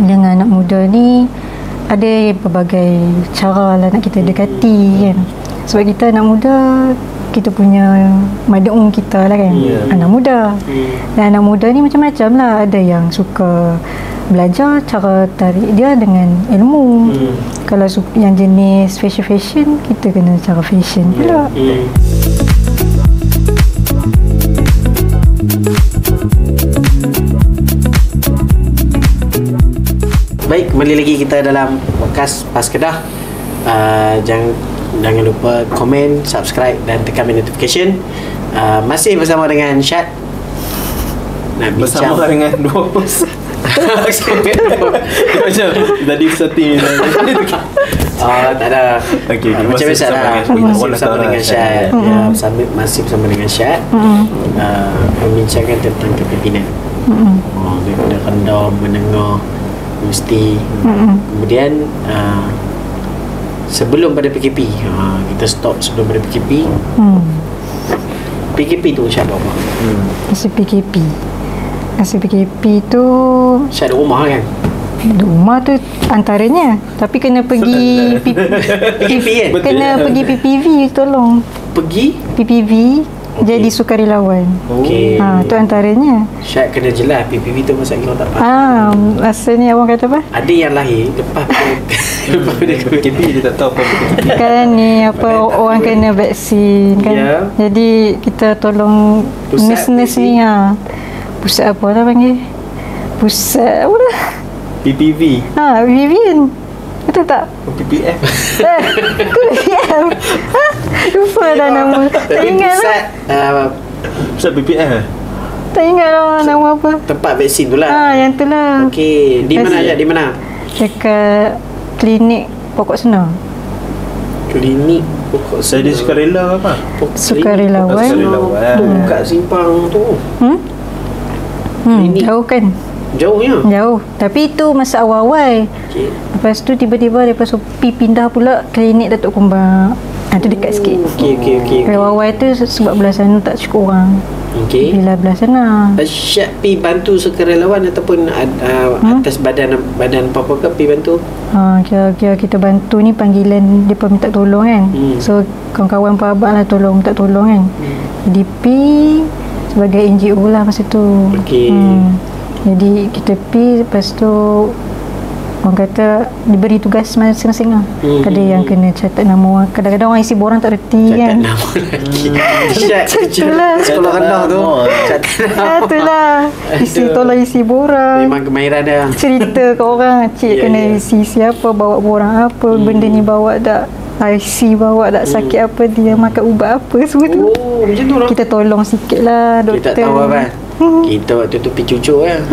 dengan anak muda ni ada berbagai cara lah nak kita dekati kan. Sebab kita anak muda, kita punya mad'u kita lah kan, anak muda. Dan anak muda ni macam-macam lah. Ada yang suka belajar cara tarik dia dengan ilmu. Kalau yang jenis fashion, kita kena cara fashion pula. Baik, kembali lagi kita dalam podcast Pas Kedah. Jangan lupa komen, subscribe dan tekan bell notification. Masih bersama dengan Syad. Bersama dengan dua host. Macam tadi setting ni. Tak ada. Okay, macam biasa lah. Masih bersama dengan Syad. Masih bersama dengan Syad. Membincangkan tentang kepimpinan. Daripada rendah, menengah, mesti. Kemudian sebelum pada PKP, kita stop sebelum pada PKP. PKP tu Syad apa? Masa PKP tu Syad ada rumah kan? Rumah tu antaranya, tapi kena pergi PKP kan? Kena pergi PPV tolong. Pergi? PPV jadi sukarelawan. Okey. Tu antaranya. Syad kena jelas PPV tu masa kita tak faham. Rasanya abang kata apa? Ada yang lahir lepas PKP dia tak tahu apa PKP. Kan ni orang kena vaksin kan. Jadi kita tolong nurse ni pusat apa lah panggil? Pusat apa lah? PPV. PPV kan? Betul tak? PPF. PPF. Lupa dah nama. Tak ingat lah. Pusat PPF. Tak ingat lah nama apa. Tempat vaksin tu lah. Yang tu lah. Okey. Di mana aja? Di mana? Dekat klinik Pokok Senar. Klinik Pokok Senar. Saya dia sukarela apa? Sukarelawan. Dekat simpang tu. Jauh kan? Jauhnya? Jauh. Tapi itu masa awal-awal. Okay. Lepas tu tiba-tiba lepas Sopi pindah pula klinik Datuk Kumbang. Tu dekat sikit. Okey. Awal-awal tu sebab belah sana tak cukup orang. Okey. Bila belah sana. Syad pergi bantu sukarelawan ataupun atas badan apa-apa ke pergi bantu? Kira kita bantu ni panggilan mereka minta tolong kan. So kawan-kawan Pak Abang lah minta tolong kan. Jadi pergi sebagai NGO lah masa tu. Okey. Jadi kita pergi, lepas tu orang kata diberi tugas masing-masing lah. Ada yang kena catat nama orang. Kadang-kadang orang isi borang tak reti kan. Catat nama lagi. Syad Itulah. sekolah rendah tu. Catat nama. Itulah. Tolong isi borang. Memang kemahiran dia. Cerita ke orang, cik kena isi siapa, bawa borang apa, benda ni bawa tak, IC bawa tak, sakit apa dia, makan ubat apa, semua tu. Macam tu lah. Kita tolong sikit lah doktor. Kita tahu apa. Kita waktu tu pergi cucuk kan.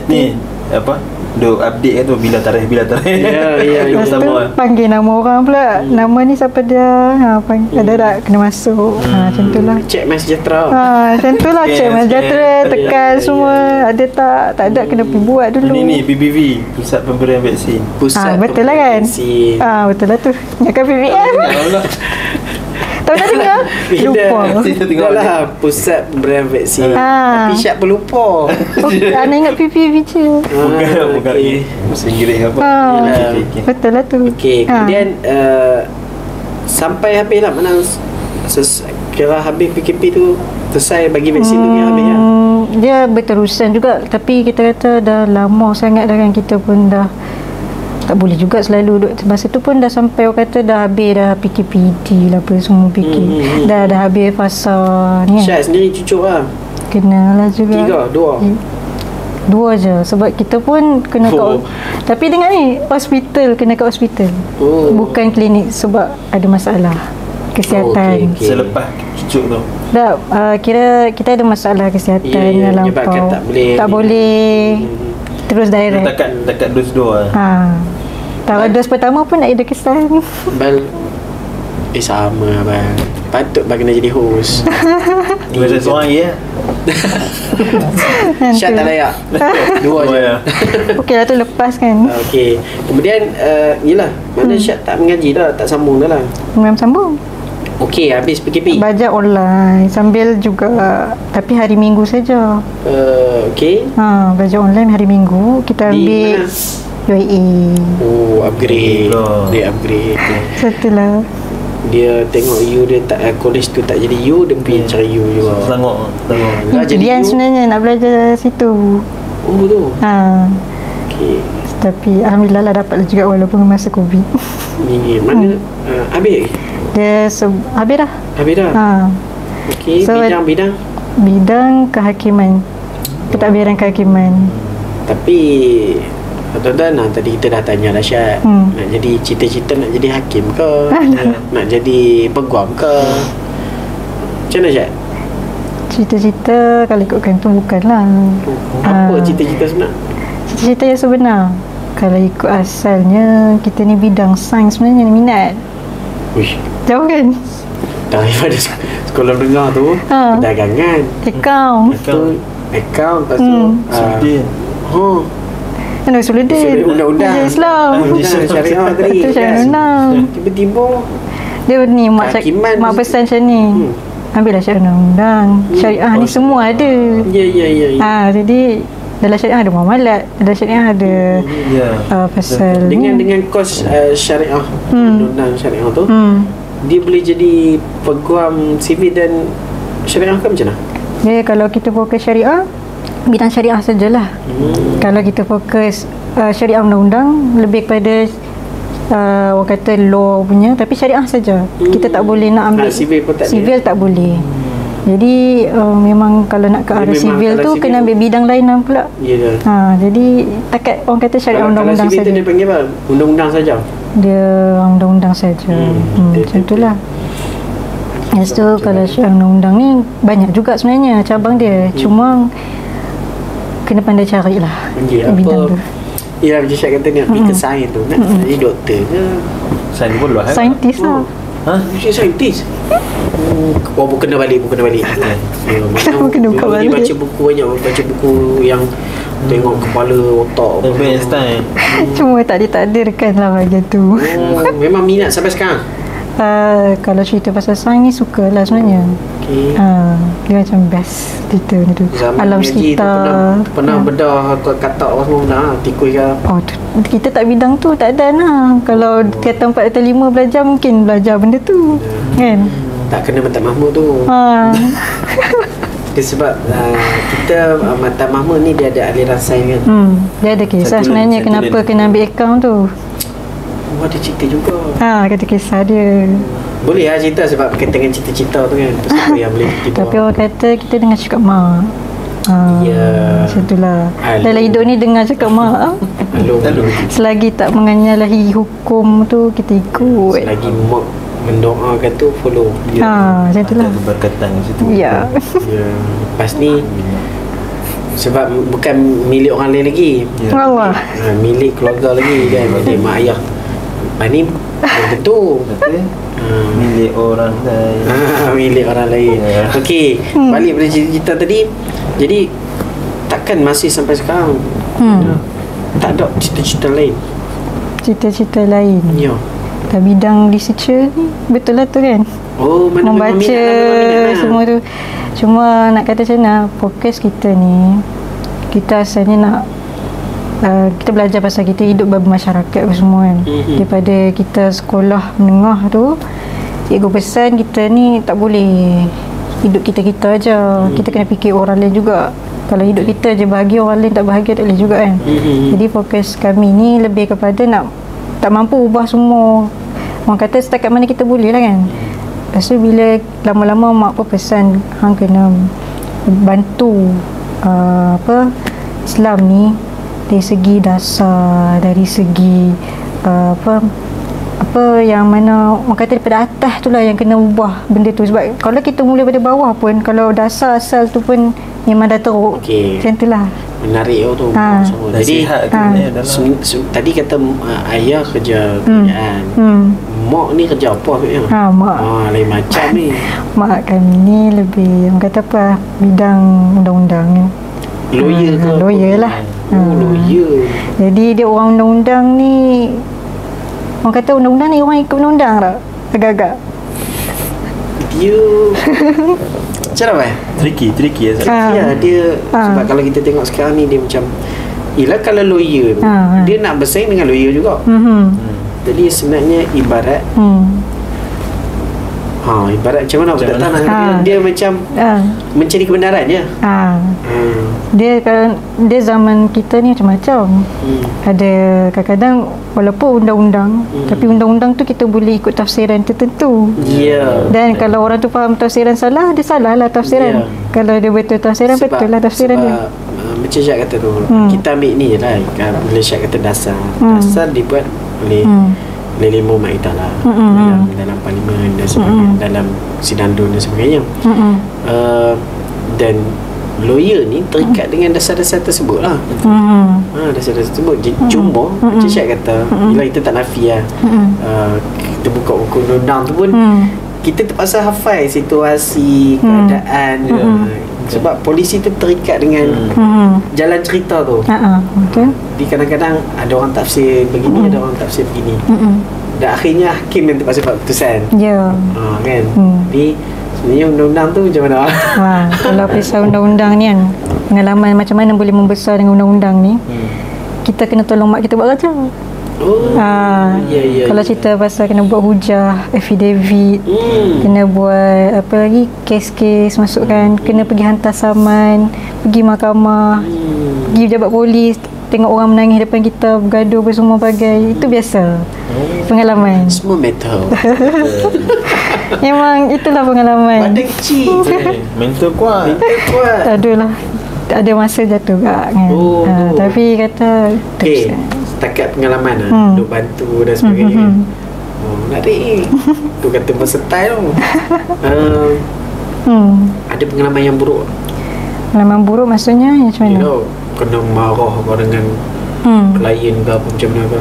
Ni apa? Duk update kan tu bila tarikh. Ya. Lepas tu panggil nama orang pula. Nama ni siapa dia? Ada tak kena masuk. Macam tu lah. Cek MySejahtera. Macam tu lah. Cek MySejahtera. Tekan semua. Ada tak ada kena pergi buat dulu. Ini PPV, Pusat Pemberian Vaksin. Betul lah kan? Betul lah tu. Jangan PPF. Tahu dah dengar? Lupa. Dah lah Pusat Pemberian Vaksin. Tapi Syad pun lupa. Anak ingat PPV je. Bukan RM1 apa. Betul lah tu. Okey. Kemudian sampai habis lah mana kira habis PKP tu selesai bagi vaksin tu yang habis lah. Dia berterusan juga. Tapi kita kata dah lama sangat dah kan, kita pun dah tak boleh juga selalu duduk. Masa tu pun dah sampai orang kata dah habis dah PKPD lah apa semua fikir. Dah habis fasa ni. Syad sendiri cucuk lah. Kenalah juga. 2 je. Sebab kita pun kena tapi dengar ni, hospital, kena kat hospital. Bukan klinik sebab ada masalah kesihatan. Okay. Selepas cucuk tu. Dah kira kita ada masalah kesihatan yang lampau. Tak boleh terus direct. Dekat dos 2 lah. Tahu dos pertama pun nak ada kesan. Sama abang. Patut abang kena jadi host. Macam seorang ya. Syad tak layak. 2 je. Okey lah tu lepas kan. Okey. Kemudian yelah, mana Syad tak mengaji dah, tak sambung dah lah. Memang sambung. Okey, habis PKP. Belajar online sambil juga, tapi hari Minggu saja. Okey. Belajar online hari Minggu. Kita Di ambil mana? UAE. Oh, upgrade. Dia upgrade. Setelah Dia tengok you dia tak college tu tak jadi you, dia pergi cari you juga. Selangor. Dah jadi Impian you. sebenarnya nak belajar situ. Oh tu. Okey. Tapi Alhamdulillah lah dapat juga walaupun masa COVID. Ni mana habis? Dia habis dah. Habis dah. Okey, So, bidang. Bidang kehakiman, pentadbiran kehakiman. Tapi tuan-tuan, tadi kita dah tanya dah Syed, nak jadi cita-cita nak jadi hakim ke? Nak jadi peguam ke? Macam mana Syed? Cita-cita kalau ikutkan tu bukanlah. Apa cita-cita sebenar? Cita-cita yang sebenar, kalau ikut asalnya kita ni bidang sains sebenarnya minat. Uish, Jauh kan? daripada sekolah menengah tu, perdagangan, Account. lepas tu Sudin. Mana Suluddin? Undang-undang Islam. Undang syariah tadi Itu kan? Undang. Tiba-tiba Dia ni mak Kehakiman pesan macam ni. Ambillah syariah undang-undang. Syariah ni semua ada. Ya. Jadi dalam syariah ada muamalat, dalam syariah ada pasal dengan kos syariah, undang syariah tu, dia boleh jadi peguam sivil dan syariah ke macam mana? Ya, kalau kita fokus syariah, bidang syariah sajalah. Kalau kita fokus syariah undang-undang, lebih kepada orang kata law punya, tapi syariah saja. Kita tak boleh nak ambil sivil tak boleh. Jadi memang kalau nak ke arah sivil tu kena ambil bidang lainan pula. Ya. Jadi takat orang kata syariah undang-undang saja. Kalau sivil tu dia panggil apa? Undang-undang saja. Dia undang-undang saja. Macam itulah. Lepas tu kalau syariah undang-undang ni banyak juga sebenarnya cabang dia. Cuma kena pandai carilah bidang tu. Ya, macam Syed kata ni nak pergi ke sains tu, nak jadi doktor ke? Sains pun lah. Saintis lah. Dia saintis. Bukan balik. Kenapa kena buka balik? Dia baca buku banyak, baca buku yang tengok kepala, otak. Einstein. Cuma tak ditakdirkan lah bahagian tu. Memang minat sampai sekarang? Kalau cerita pasal sains ni sukalah sebenarnya. Dia macam best cerita ni tu. Alam sekitar. Pernah bedah katak apa semua dah, tikus ke? Kita tak bidang tu, tak ada lah. Kalau kata 4 atau 5 belajar, mungkin belajar benda tu. Kan? Tak kena Mata Mahmud tu. Dia sebab kita Mata Mahmud ni dia ada aliran sains kan? Dia ada kisah sebenarnya kenapa kena ambil akaun tu. Ada cerita juga. Kata kisah dia. Boleh lah cerita sebab berkaitan dengan cita-cita tu kan. Siapa yang boleh cerita. Tapi orang kata kita dengar cakap mak. Macam itulah. Dalam hidup ni dengar cakap mak. Selagi tak menyalahi hukum tu kita ikut. Selagi mak mendoakan tu follow. Macam itulah. Ada berkaitan di situ. Ya. Lepas ni sebab bukan milik orang lain lagi. Allah. Milik keluarga lagi kan. Milik mak ayah. Lepas ni belum tentu. Milik orang lain. Milik orang lain. Okey, balik pada cerita tadi. Jadi takkan masih sampai sekarang tak ada cita-cita lain? Cita-cita lain. Ya. Tak bidang researcher ni betul lah tu kan. Membaca semua tu. Cuma nak kata macam mana, fokus kita ni, kita asalnya nak kita belajar pasal kita hidup bermasyarakat semua kan. Daripada kita sekolah menengah tu, cikgu pesan kita ni tak boleh hidup kita-kita aja. Kita kena fikir orang lain juga. Kalau hidup kita je bahagia, orang lain tak bahagia, tak boleh juga kan. Jadi fokus kami ni lebih kepada nak tak mampu ubah semua. Orang kata setakat mana kita boleh lah kan. Lepas tu bila lama-lama mak pun pesan hang kena bantu Islam ni dari segi dasar, dari segi apa yang mana orang kata daripada atas tu lah yang kena ubah benda tu. Sebab kalau kita mula pada bawah pun, kalau dasar asal tu pun memang dah teruk. Macam tu lah. Menarik tu semua. Jadi tadi kata ayah kerja kerjaan, mak ni kerja apa sebenarnya? Mak lain macam ni. Mak kami ni lebih orang kata apa, bidang undang-undang ni. Lawyer ke? Lawyer lah. Lawyer. Jadi dia orang undang-undang ni, orang kata undang-undang ni orang ikut undang tak? Agak-agak. Dia macam apa? Tricky ya. Ya, dia sebab kalau kita tengok sekarang ni dia macam ialah kalau lawyer tu, dia nak bersaing dengan lawyer juga. Jadi sebenarnya ibarat ibarat macam mana aku tak tahu nak dia macam mencari kebenaran je. Dia kan, dia zaman kita ni macam-macam. Ada kadang-kadang walaupun undang-undang, tapi undang-undang tu kita boleh ikut tafsiran tertentu. Dan kalau orang tu faham tafsiran salah, dia salah lah tafsiran. Kalau dia betul tafsiran, betul lah tafsiran dia. Macam Syed kata tu, kita ambil ni je lah. Bila Syed kata dasar dibuat oleh Lelimo Ma'idah lah, dalam parlimen dan sebagainya, dalam sidang dan sebagainya. Dan lawyer ni terikat dengan dasar-dasar tersebut lah. Dasar-dasar tersebut. Cuma macam Syed kata, bila kita tak nafi lah, kita buka buku undang-undang tu pun kita terpaksa hafal situasi, keadaan. Sebab polisi tu terikat dengan jalan cerita tu. Jadi kadang-kadang ada orang tafsir begini, ada orang tafsir begini. Dan akhirnya hakim yang terpaksa buat keputusan. Kan? Jadi sebenarnya undang-undang tu macam mana? Kalau pisah undang-undang ni kan, pengalaman macam mana boleh membesar dengan undang-undang ni, kita kena tolong mak kita buat kerja. Kalau cerita pasal kena buat hujah, affidavit, kena buat apa lagi, kes-kes masukkan, kena pergi hantar saman, pergi mahkamah, pergi pejabat polis, tengok orang menangis depan kita, bergaduh bersemua bagai. Itu biasa pengalaman. Semua metal. Memang itulah pengalaman. Badan kecil, mental kuat. Adalah, ada masa jatuh kan. Tapi kata setakat pengalaman duk bantu dan sebagainya. Menarik. Tu kata versatile tu. Ada pengalaman yang buruk? Pengalaman buruk maksudnya macam mana? Kena marah kau dengan klien ke apa, macam mana ke?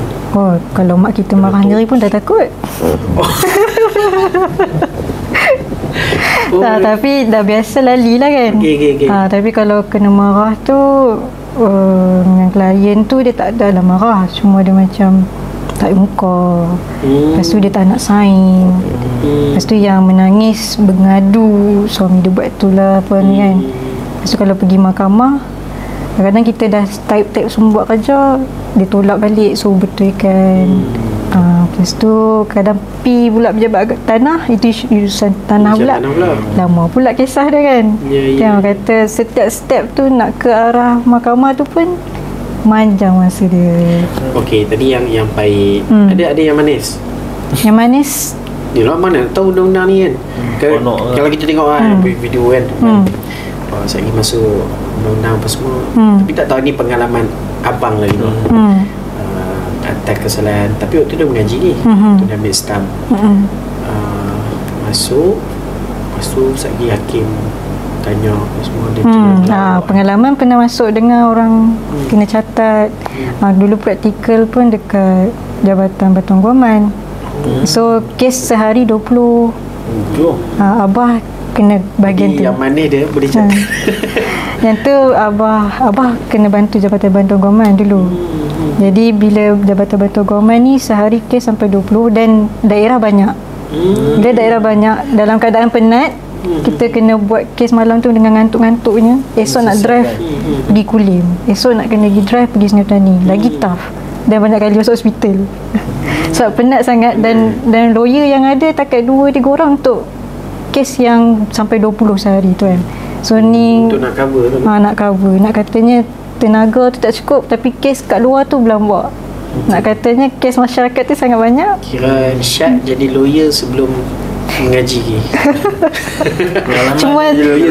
Kalau mak kita marah sendiri pun dah takut. Tapi dah biasa lali lah kan. Tapi kalau kena marah tu, dengan klien tu dia tak ada lah marah, cuma dia macam tak muka. Lepas tu dia tak nak sign. Lepas tu yang menangis berngadu suami dia buat tu lah apa ni kan. Lepas tu kalau pergi mahkamah, kadang-kadang kita dah type semua buat kerja, dia tolak balik suruh betulkan. Lepas tu kadang pi pula pejabat tanah, itu urusan tanah pula. Lama pula kisah dia kan. Yang kata setiap step tu nak ke arah mahkamah tu pun panjang masa dia. Okey, tadi yang pahit. Ada yang manis. Yang manis Yalah, mana tahu undang-undang ni kan. Kalau kita tengok video kan, saya ingin masuk undang-undang apa semua, tapi tak tahu ni pengalaman abang lagi tu. Atas kesalahan, tapi waktu dia mengaji ni, tu dia ambil stamp, masuk, lepas tu lagi hakim tanya apa semua dia pengalaman pernah masuk dengan orang kena catat. Dulu praktikal pun dekat Jabatan Batuan Guaman. So kes sehari 20. Abah kena bahagian tu. Yang mana dia boleh catat. Yang tu abah kena bantu Jabatan Batuan Guaman dulu. Jadi bila Jabatan Batuan Guaman ni sehari kes sampai 20 dan daerah banyak. Bila daerah banyak, dalam keadaan penat, kita kena buat kes malam tu dengan ngantuk-ngantuknya. Esok nak drive pergi Kulim, esok nak kena pergi drive pergi Sungai Petani. Lagi tough. Dan banyak kali masuk hospital. Sebab penat sangat. Dan lawyer yang ada takat 2-3 orang untuk kes yang sampai 20 sehari tu kan. So ni untuk nak cover tu. Nak cover. Nak katanya tenaga tu tak cukup, tapi kes kat luar tu berlambak. Nak katanya kes masyarakat tu sangat banyak. Kira Syed jadi lawyer sebelum mengaji ke?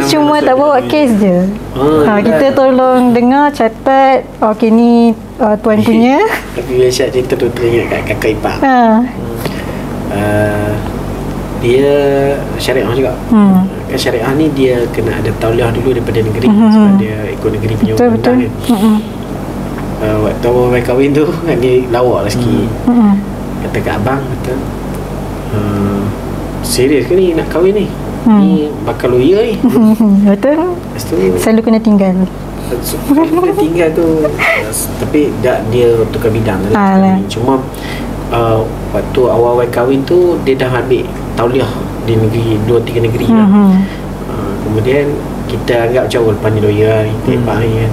Cuma tak bawa kes je. Kita tolong dengar, catat. Okey ni tuan punya. Tapi bila Syed cerita tu teringat kat kakak ipar. Dia syariah juga. Kan syariah ni dia kena ada tauliah dulu daripada negeri, sebab dia ikut negeri punya undang-undang kan. Waktu awal kahwin tu dia lawak lah sikit. Kata kat abang, kata serius ke ni nak kahwin ni? Ni bakal lawyer ni. Betul. Lepas tu selalu kena tinggal. Kena tinggal tu tapi dia tukar bidang lah. Cuma waktu awal-awal kahwin tu dia dah ambil tauliah di negeri 2-3 negeri lah. Kemudian kita anggap macam lepas ni lawyer ni tembak ni kan.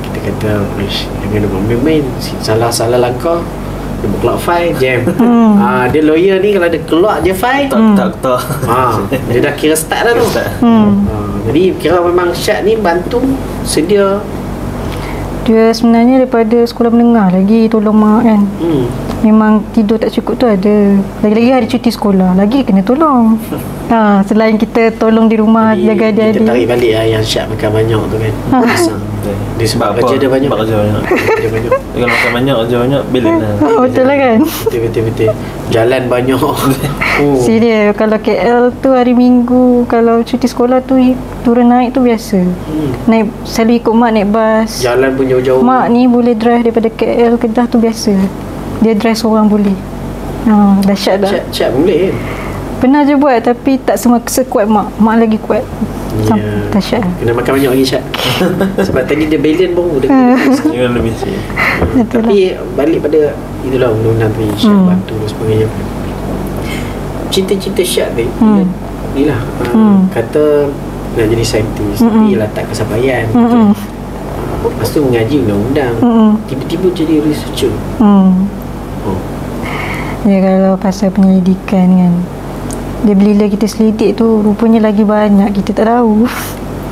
Kita kata jangan nak main-main, salah langkah dia buka file jam. Dia lawyer ni kalau dia keluar je file tak dia dah kira start dah tu. Jadi kira memang Syed ni bantu sedia. Dia sebenarnya daripada sekolah menengah lagi tolong mak kan. Memang tidur tak cukup tu ada. Lagi-lagi hari cuti sekolah lagi kena tolong. Selain kita tolong di rumah jadi, jaga adik-adik. kita tarik balik lah yang Syed makan banyak tu kan. Dia sebab kerja dia banyak. Kerja banyak. Kalau makan banyak kerja banyak balance lah. Betul lah kan. Betul. Jalan banyak. Serius kalau KL tu hari Minggu kalau cuti sekolah tu turun naik tu biasa. Naik selalu ikut mak naik bas. Jalan pun jauh-jauh. Mak ni boleh drive daripada KL Kedah tu biasa. Dia drive seorang boleh. Dahsyat dah. Syed boleh kan. Pernah je buat tapi tak semua sekuat mak. Mak lagi kuat. Dahsyat. Kena makan banyak lagi Syed. Sebab tadi dia balance pun dia Jangan lebih sikit. Tapi balik pada itulah undang-undang tu Syed bantu dan sebagainya. Cita-cita Syed ni ni lah kata nak jadi saintis tapi lah tak kesampaian. Lepas tu mengaji undang-undang, tiba-tiba jadi researcher. Ya kalau pasal penyelidikan kan, dia bila kita selidik tu rupanya lagi banyak kita tak tahu.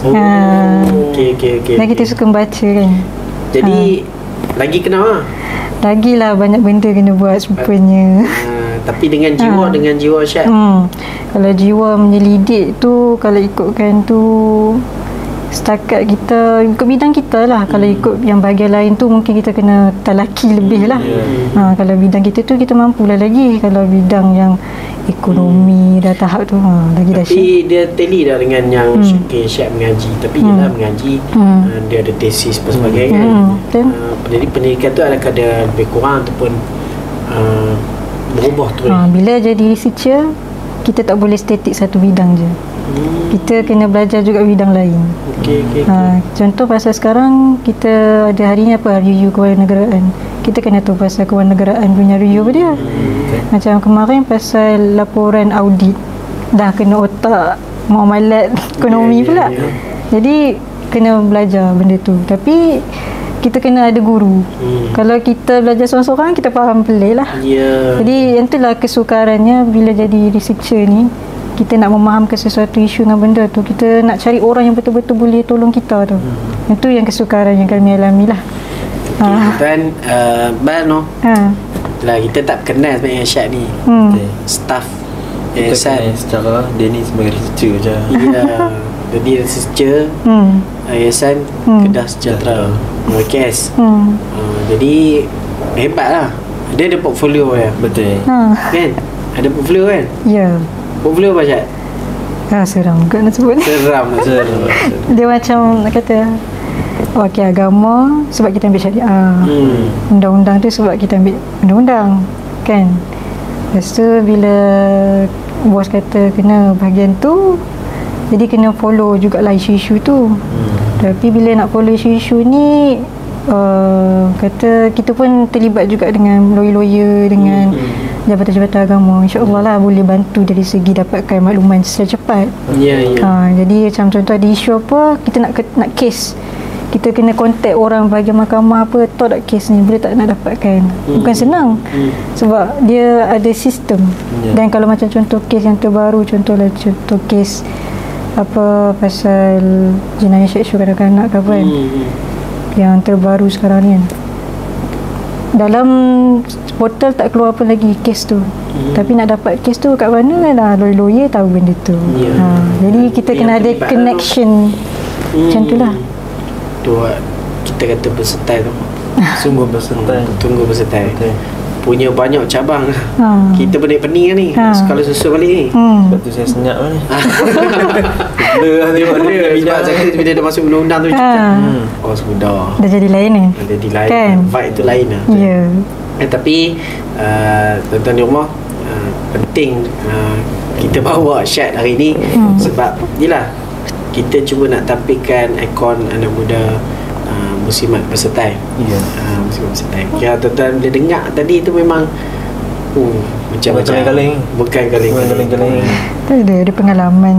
Okay. Dan kita suka membaca kan. Jadi lagi kenal lah. Lagilah banyak benda kena buat rupanya. Tapi dengan jiwa Syed. Kalau jiwa menyelidik tu, kalau ikutkan tu setakat kita ikut bidang kita lah. Kalau ikut yang bahagian lain tu mungkin kita kena talaki lebih lah. Kalau bidang kita tu kita mampulah lagi. Kalau bidang yang ekonomi dah tahap tu lagi dah. Tapi dia tally dah dengan yang Syed mengaji. Tapi dia lah mengaji, dia ada tesis dan sebagainya kan. Jadi pendidikan tu adakah dia lebih kurang ataupun berubah tu. Bila jadi researcher kita tak boleh statik satu bidang je. Kita kena belajar juga bidang lain. Okay. Contoh pasal sekarang kita ada hari ni apa, review kewarganegaraan. Kita kena tahu pasal kewarganegaraan punya review apa dia. Macam kemarin pasal laporan audit, dah kena otak muamalat ekonomi pula. Jadi kena belajar benda tu. Tapi kita kena ada guru. Kalau kita belajar seorang-seorang kita faham pelik lah. Jadi yang itulah kesukarannya bila jadi researcher ni. Kita nak memahamkan sesuatu isu dengan benda tu, kita nak cari orang yang betul-betul boleh tolong kita tu. Itu yang kesukaran yang kami alami lah. Dan Bano lah, kita tak kenal sebenarnya Syed ni. Staff kita kenal secara dia ni sebagai researcher je. Jadi researcher Yayasan Kedah Sejahtera KS. Jadi hebat lah. Dia ada portfolio ya. Betul. Kan? Ada portfolio kan? Ya. Portfolio apa Syed? Seram juga nak sebut. Seram. Dia macam nak kata wakil agama sebab kita ambil syariah. Undang-undang tu sebab kita ambil undang-undang kan. Lepas tu bila bos kata kena bahagian tu, jadi kena follow jugalah isu-isu tu. Tapi bila nak follow isu-isu ni kata kita pun terlibat juga dengan lawyer-lawyer, dengan jabatan-jabatan agama. InsyaAllah lah boleh bantu dari segi dapatkan makluman secara cepat. Jadi macam contoh ada isu apa, kita nak kes, kita kena kontak orang bahagian mahkamah apa, tahu tak kes ni, boleh tak nak dapatkan. Bukan senang sebab dia ada sistem. Dan kalau macam contoh kes yang terbaru, contoh kes apa pasal jenayah seksual kanak-kanak ke apa kan, yang terbaru sekarang ni kan, dalam portal tak keluar apa lagi kes tu. Tapi nak dapat kes tu kat mana lah, lawyer tahu benda tu. Jadi kita kena ada connection. Macam tu lah. Tu kita kata bersertai tu. Sungguh bersertai. Tunggu bersertai. Punya banyak cabang. Kita pening-pening kan ni. Kalau susul balik ni. Sebab tu saya senyap ni. Dia sebab saya kata bila dia masuk undang-undang tu oh sudah. Dah jadi lain ni. Jadi lain kan? Vibe tu lain lah. Tapi tuan-tuan di rumah, penting kita bawa Syed hari ni sebab yelah kita cuba nak tampilkan ikon anak muda muslimat bersertai. Muslimat bersertai. Kira tuan-tuan bila dengar tadi tu memang Macam-macam. Bukan kaleng-kaleng. Tak ada pengalaman.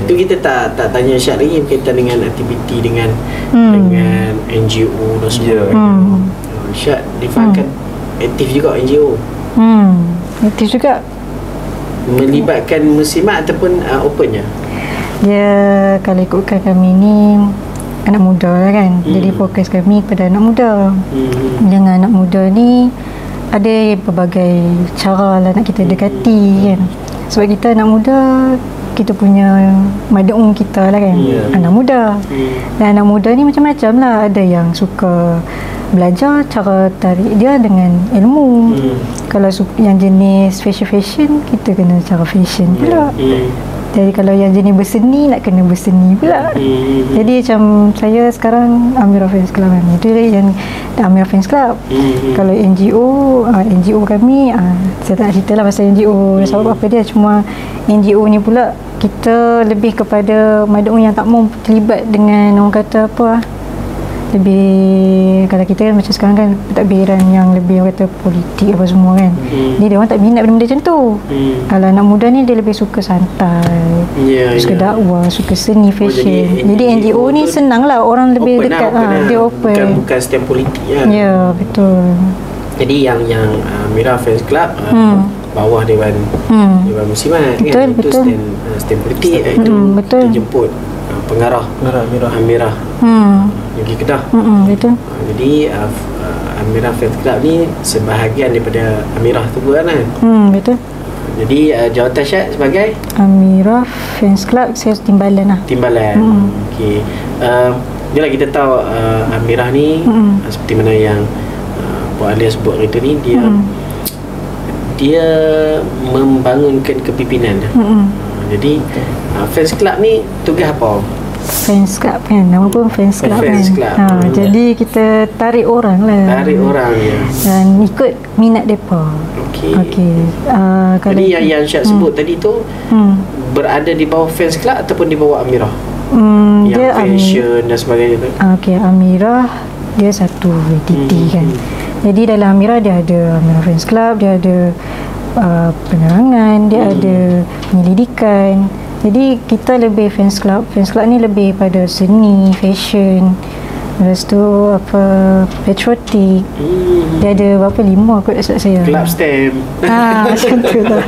Itu kita tak tanya Syed lagi berkaitan dengan aktiviti dengan NGO dan sebagainya. Syed difahamkan aktif juga NGO. Aktif juga. Melibatkan muslimat ataupun open je? Dia kalau ikutkan kami ni anak muda lah kan. Jadi fokus kami pada anak muda. Dengan anak muda ni ada pelbagai cara lah nak kita dekati kan. Sebab kita anak muda, kita punya mad'u kita lah kan, anak muda. Dan anak muda ni macam-macam lah. Ada yang suka belajar cara tarik dia dengan ilmu. Kalau yang jenis fashion, kita kena cara fashion pula. Jadi kalau yang jenis berseni, nak kena berseni pula. Jadi macam saya sekarang Amirah Fans Club kan. Itu yang Amirah Fans Club. Kalau NGO kami, saya tak nak cerita lah pasal NGO. Sebab apa dia, cuma NGO ni pula kita lebih kepada mad'u yang tak mau terlibat dengan orang kata apa, lebih, kalau kita kan macam sekarang kan pentadbiran yang lebih orang kata politik apa semua kan. Jadi dia orang tak minat benda-benda macam tu. Kalau anak muda ni dia lebih suka santai, suka dakwah, suka seni, fashion. Jadi NGO ni senang lah, orang lebih dekat dia open. Bukan setiap politik kan. Ya, betul. Jadi yang Amirah Fans Club bawah Dewan Muslimat kan. Itu stand politik. Itu kita jemput pengarah Amirah pergi Kedah. Betul. Jadi Amirah Fans Club ni sebahagian daripada Amirah tu pun kan. Betul. Jadi jawatan Syed sebagai Amirah Fans Club, saya timbalan lah. Timbalan. Okey. Bila kita tahu Amirah ni seperti mana yang Puan Alia sebut itu ni, dia membangunkan kepimpinan. Jadi Fans Club ni tugas apa? Fans Club kan, nama pun Fans Club kan. Jadi kita tarik orang lah. Dan ikut minat mereka. Okey. Jadi yang Syed sebut tadi tu berada di bawah Fans Club ataupun di bawah Amirah? Yang dia fashion dan sebagainya tu. Okey, Amirah dia satu entiti kan. Jadi dalam Amirah dia ada Amirah Fans Club, dia ada penerangan, dia ada penyelidikan. Jadi kita lebih Fans Club ni lebih pada seni, fashion, lepas tu apa, patriotik. Dia ada berapa, 5 kot tak saya. Club stamp. Macam tu lah.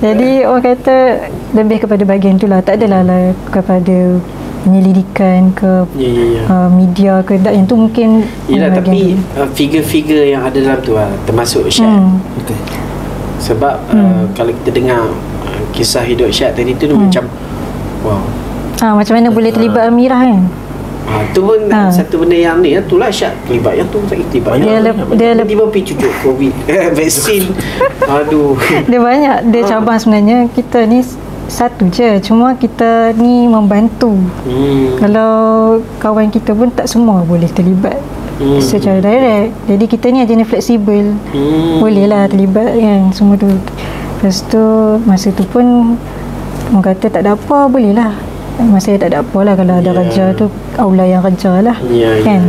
Jadi orang kata lebih kepada bahagian tu lah. Tak adalah kepada penyelidikan ke media ke tak, yang tu mungkin. Yelah, tapi figure-figure yang ada dalam tu lah termasuk Syed. Sebab kalau kita dengar kisah hidup Syed tadi tu macam wow. Macam mana boleh terlibat Amirah kan? Tu pun satu benda yang ni, itulah Syed terlibat, yang tu tak terlibat. Dia tiba-tiba pergi cucuk COVID vaksin. Aduh. Dia banyak, dia cabang sebenarnya. Kita ni satu je, cuma kita ni membantu. Kalau kawan kita pun tak semua boleh terlibat secara direct. Jadi kita ni jenis fleksibel. Boleh lah terlibat kan semua tu. Lepas tu masa tu pun orang kata tak ada apa, boleh lah. Masa tak ada apa lah, kalau ada kerja tu aula yang kerja lah kan.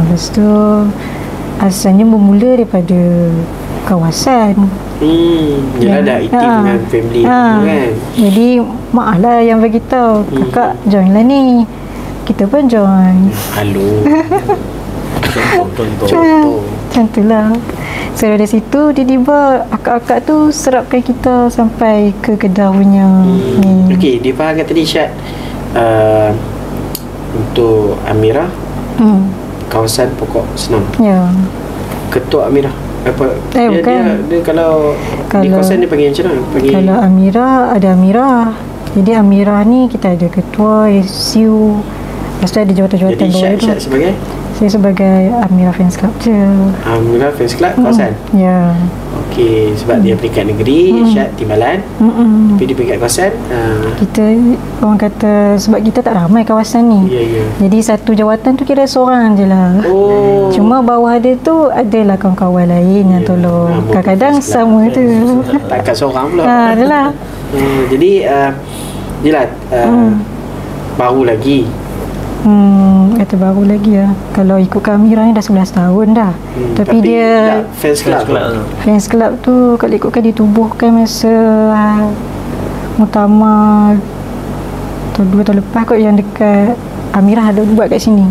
Lepas tu asalnya bermula daripada kawasan. Yelah, dah aktif dengan family kan. Jadi mak lah yang bagi tahu, kakak join lah ni. Kita pun join. Halo. Contoh. Macam tu lah. So dari situ tiba-tiba akak-akak tu serapkan kita sampai ke Kedah punya ni. Okey, difahamkan tadi Syed untuk Amirah kawasan pokok senam. Ya. Ketua Amirah apa? Bukan. Dia kalau di kawasan dia panggil macam mana? Kalau Amirah, ada Amirah. Jadi Amirah ni kita ada ketua, SU. Lepas tu ada jawatan-jawatan bawah tu. Syed sebagai? Saya sebagai Amirah Fans Club je. Amirah Fans Club kawasan? Ya. Okey, sebab dia peringkat negeri, Syed timbalan. Tapi di peringkat kawasan kita orang kata sebab kita tak ramai kawasan ni. Jadi satu jawatan tu kira seorang je lah. Cuma bawah dia tu adalah kawan-kawan lain yang tolong. Kadang-kadang sama tu. Takkan seorang pula. Adalah. Jadi jelas baru lagi Kata baru lagi ya. Kalau ikut Amira ni dah 11 tahun dah. Tapi dia fans club tu kalau ikutkan ditubuhkan masa muktamar 2 tahun lepas kot, yang dekat Amira ada buat kat sini.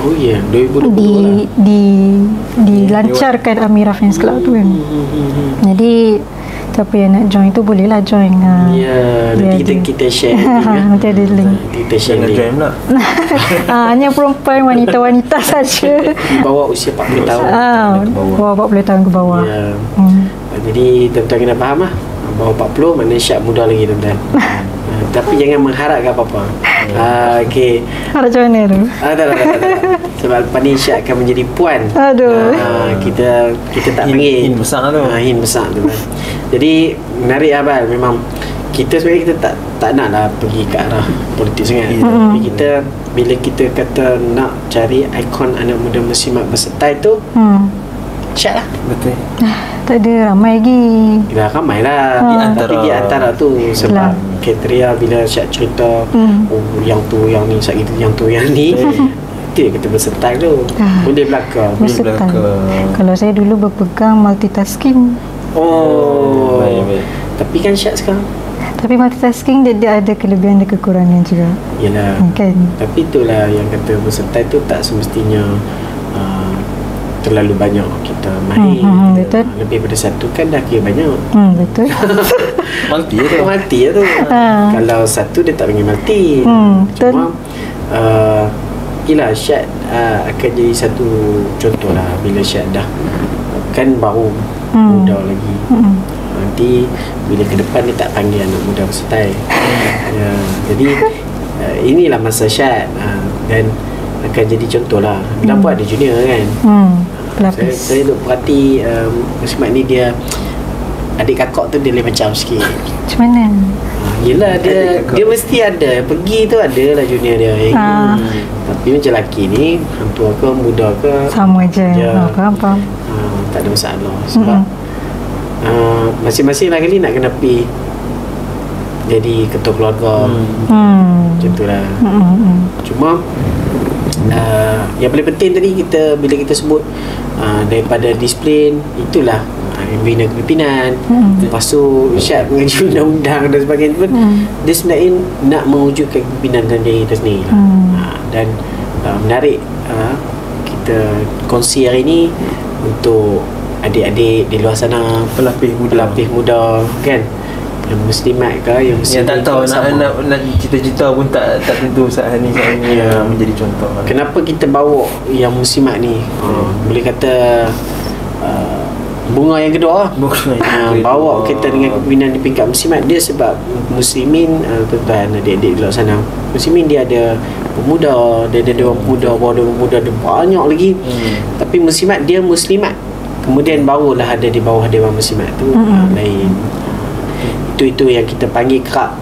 Oh ya, 2020 dilancarkan Amira Fans Club tu kan. Jadi siapa yang nak join tu bolehlah join. Nanti kita share nanti ada link. Kita share link. Join pula. Hanya perempuan, wanita-wanita saja. Di bawah usia 40 tahun. Bawah 40 tahun ke bawah. Jadi tuan-tuan kena faham lah, bawah 40 maknanya Syed muda lagi tuan-tuan. Tapi jangan mengharapkan apa-apa. Okey. Harap macam mana tu? Tak. Sebab lepas ni Syed akan menjadi puan. Aduh. Kita tak panggil Hin besar tu. Hin besar tu kan. Jadi menarik Abang. Memang kita sebenarnya kita tak nak lah pergi ke arah politik sangat. Tapi kita bila kita kata nak cari ikon anak muda muslimat bersertai tu, Syed lah. Betul. Tak ada, ramai lagi. Dah ramai lah. Tapi di antara tu sebab kriteria bila Syed cerita yang tu yang ni, Syed gitu yang tu yang ni, itu yang kita bersertai tu. Boleh belakang. Kalau saya dulu berpegang multitasking. Baik. Tapi kan Syed sekarang, tapi multitasking dia ada kelebihan dan kekurangan juga. Yalah. Kan? Tapi itulah yang kata bersertai tu tak semestinya terlalu banyak kita mahir. Betul. Lebih pada satu kan dah kira banyak. Betul. Multi tu. Kalau satu dia tak panggil multi. Cuma yelah Syed akan jadi satu contoh lah bila Syed dah kan baru muda lagi. Nanti bila ke depan dia tak panggil anak muda bersertai. Jadi inilah masa Syed dan akan jadi contoh lah. Kenapa ada junior kan? Saya duk perhati muslimat ni dia adik kakak tu dia lain macam sikit. Macam mana? Yelah dia mesti ada. Pergi tu ada lah junior dia. Tapi macam lelaki ni hang tua ke muda ke sama je. Faham. Tak ada masalah. Sebab masing-masing lah kali nak kena pergi jadi ketua keluarga. Macam tu lah. Cuma yang paling penting tadi bila kita sebut daripada disiplin, itulah bina kepimpinan. Lepas tu Syed mengaji undang-undang dan sebagainya pun dia sebenarnya nak mewujudkan kepimpinan dan diri kita sendiri dan menarik kita kongsi hari ni untuk adik-adik di luar sana, pelapis muda kan, yang muslimat ke yang muslim, yang tak tahu nak cita-cita pun tak tentu saat ni menjadi contoh. Kenapa kita bawa yang muslimat ni? Boleh kata bunga yang kedua bawa kita dengan kepimpinan di peringkat muslimat dia sebab muslimin tuan-tuan adik-adik di luar sana, muslimin dia ada pemuda, dia ada dewan pemuda, bawah dewan pemuda ada banyak lagi. Tapi muslimat dia muslimat, kemudian barulah ada di bawah dewan muslimat tu lain. Itu yang kita panggil kerap.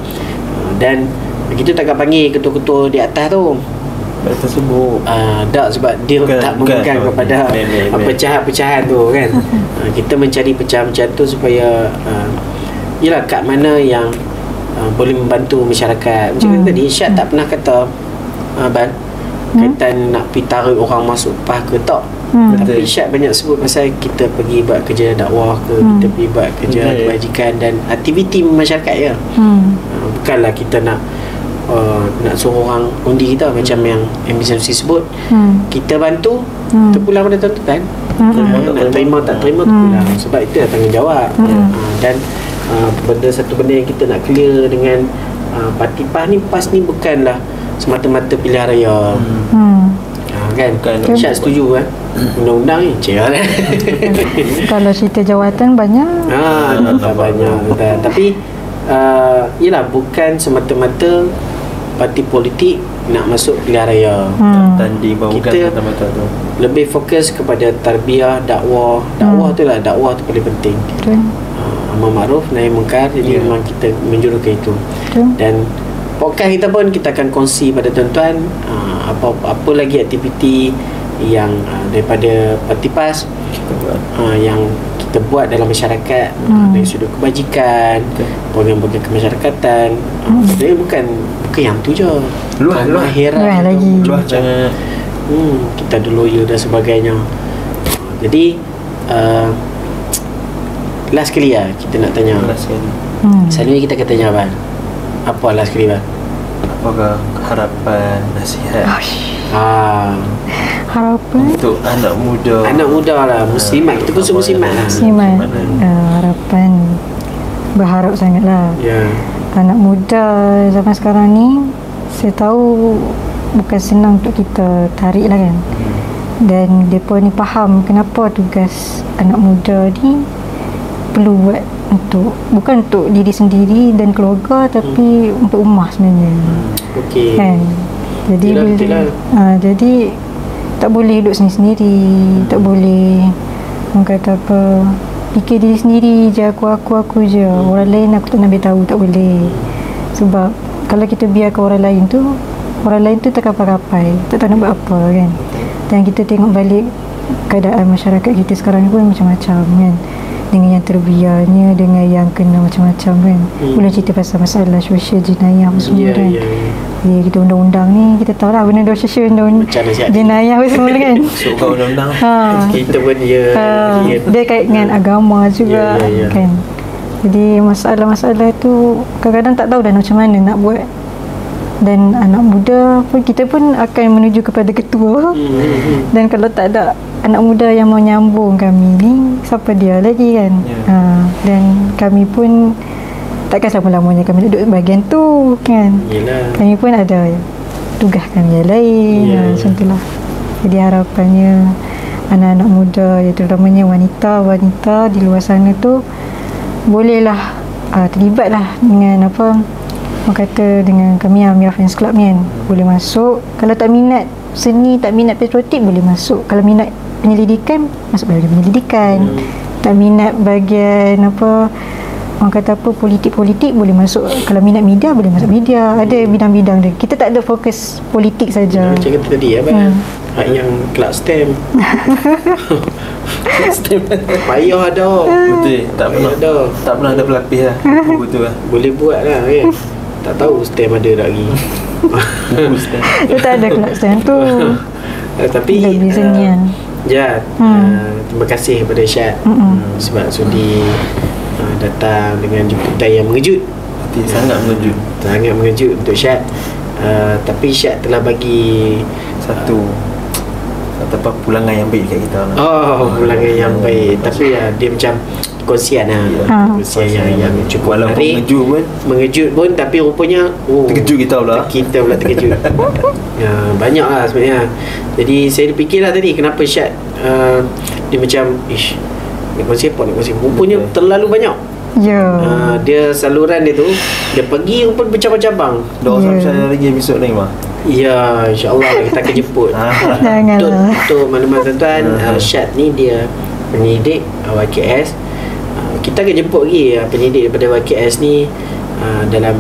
Dan kita takkan panggil ketua-ketua di atas tu tersebut tak, sebab dia tak memegang kepada pecahan-pecahan tu kan. Kita mencari pecahan-pecahan tu supaya yelah kat mana yang boleh membantu masyarakat. Macam tadi Syed tak pernah kata Abang kaitan nak pergi tarik orang masuk PAS ke tak. Tapi Syed banyak sebut pasal kita pergi buat kerja dakwah ke, kita pergi buat kerja kebajikan dan aktiviti masyarakat ya. Bukanlah kita nak suruh orang undi kita macam yang MB Sanusi sebut. Kita bantu, terpulang pada tuan-tuan. Nak terima tak terima terpulang. Sebab itu adalah tanggungjawab. Dan satu benda yang kita nak clear dengan parti PAS ni bukanlah semata-mata pilihan raya. Kan? Syed setuju kan? Undang-undang ni cerah lah. Kalau cerita jawatan banyak. Banyak. Tapi yelah bukan semata-mata parti politik nak masuk pilihan raya. Tanding kita lebih fokus kepada tarbiyah, dakwah. Dakwah tu paling penting. Amar ma'ruf nahi munkar. Jadi memang kita menjuru ke itu. Dan podcast kita pun kita akan kongsi pada tuan-tuan apa lagi aktiviti yang daripada parti PAS yang kita buat dalam masyarakat, dari sudut kebajikan, program-program kemasyarakatan. Sebenarnya bukan yang tu je. Luas Luas lagi. Luas sangat. Kita ada lawyer dan sebagainya. Jadi last sekali lah kita nak tanya. Last sekali. Selalunya kita akan tanya Abang, apa last sekali Abang? Apakah harapan, nasihat Harapan untuk anak muda? Anak muda lah, muslimat. Kita pun semua muslimat lah. Muslimat. Harapan berharap sangatlah. Anak muda zaman sekarang ni, saya tahu bukan senang untuk kita tarik lah kan. Dan mereka ni faham kenapa tugas anak muda ni perlu buat bukan untuk diri sendiri dan keluarga, tapi untuk ummah sebenarnya. Okey. Kan? Jadi jadi tak boleh duduk sendiri-sendiri, tak boleh orang kata apa, fikir diri sendiri je, aku je. Orang lain aku tak nak beritahu, tak boleh. Sebab kalau kita biarkan orang lain tu tak kapai-kapai, tak tahu nak buat apa kan. Dan kita tengok balik keadaan masyarakat kita sekarang ni pun macam-macam kan. Dengan yang terbiarnya, dengan yang kena macam-macam kan. Boleh cerita pasal masalah sosial jenayah semua kan. Kita undang-undang ni, kita tahu lah benda sosial jenayah semua kan. Soal undang-undang kita pun dia kait dengan agama juga kan. Jadi masalah-masalah tu kadang-kadang tak tahu dah macam mana nak buat. Dan anak muda pun, kita pun akan menuju kepada ketua. Dan kalau tak ada anak muda yang mau nyambung kami ni, siapa dia lagi kan. Dan kami pun takkan selama-lamanya kami duduk bahagian tu kan. Kami pun ada tugas kami yang lain. Macam itulah. Jadi harapannya anak-anak muda, ya terutamanya wanita-wanita di luar sana tu, bolehlah terlibatlah dengan orang kata dengan kami Amira Fans Club ni kan. Boleh masuk. Kalau tak minat seni, tak minat patriotik, boleh masuk. Kalau minat penyelidikan, masuk bahagian penyelidikan. Tak minat bahagian orang kata politik-politik, boleh masuk. Kalau minat media, boleh masuk media. Ada bidang-bidang dia. Kita tak ada fokus politik saja. Macam kata tadi yang kelab STEM. STEM payah dah. Betul. Tak pernah ada pelapis lah. Betul lah. Boleh buat lah kan. Tak tahu STEM ada tak lagi. Dia tak ada kelab STEM tu. Tapi terima kasih kepada Syad sebab sudi datang dengan jemputan yang mengejut. Sangat mengejut untuk Syad. Tapi Syad telah bagi satu pulangan yang baik dekat kita. Pulangan yang baik. Tapi dia macam kongsian kongsian yang cukup menarik, mengejut pun tapi rupanya terkejut kita pula terkejut. Banyak lah sebenarnya. Jadi saya fikirlah tadi kenapa Syad dia macam nak kongsi rupanya terlalu banyak. Dia saluran dia tu, dia pergi pun bercabang-cabang. Saya lagi episod ni mah. Ya, insyaAllah kita akan jemput. Untuk mana-mana tuan-tuan, Syad ni dia penyidik YKS. Kita akan jemput lagi penyidik daripada YKS ni dalam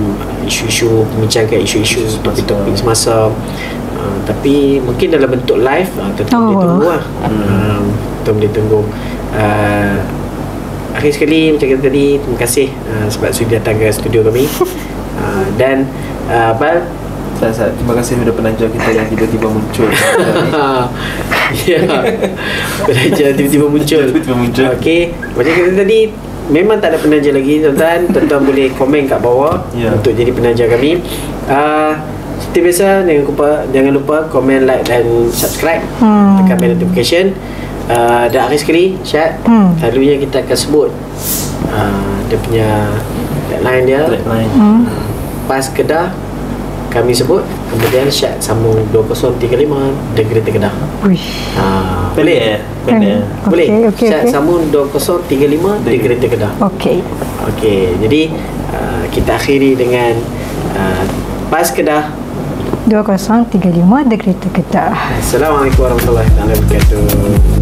isu-isu, pembincangan isu-isu, topik-topik semasa. Tapi mungkin dalam bentuk live, tentu boleh tunggu lah. Tentu boleh tunggu. Akhir sekali macam kata tadi, terima kasih sebab sudah datang ke studio kami. Dan terima kasih kepada penaja kita yang tiba-tiba muncul. Penaja tiba-tiba muncul. Okey, macam kata tadi, memang tak ada penaja lagi tuan-tuan. Tuan-tuan boleh komen kat bawah untuk jadi penaja kami. Seperti biasa, jangan lupa komen, like dan subscribe. Tekan bell notification. Dan akhir sekali Syad, selalunya kita akan sebut dia punya tagline dia. Pas Kedah kami sebut, kemudian Syad sambung 2035 Negeri Kedah. Boleh? Boleh. Syad sambung 2035 Negeri Kedah. Okey. Jadi kita akhiri dengan Pas Kedah 2035 Negeri Kedah. Assalamualaikum warahmatullahi wabarakatuh.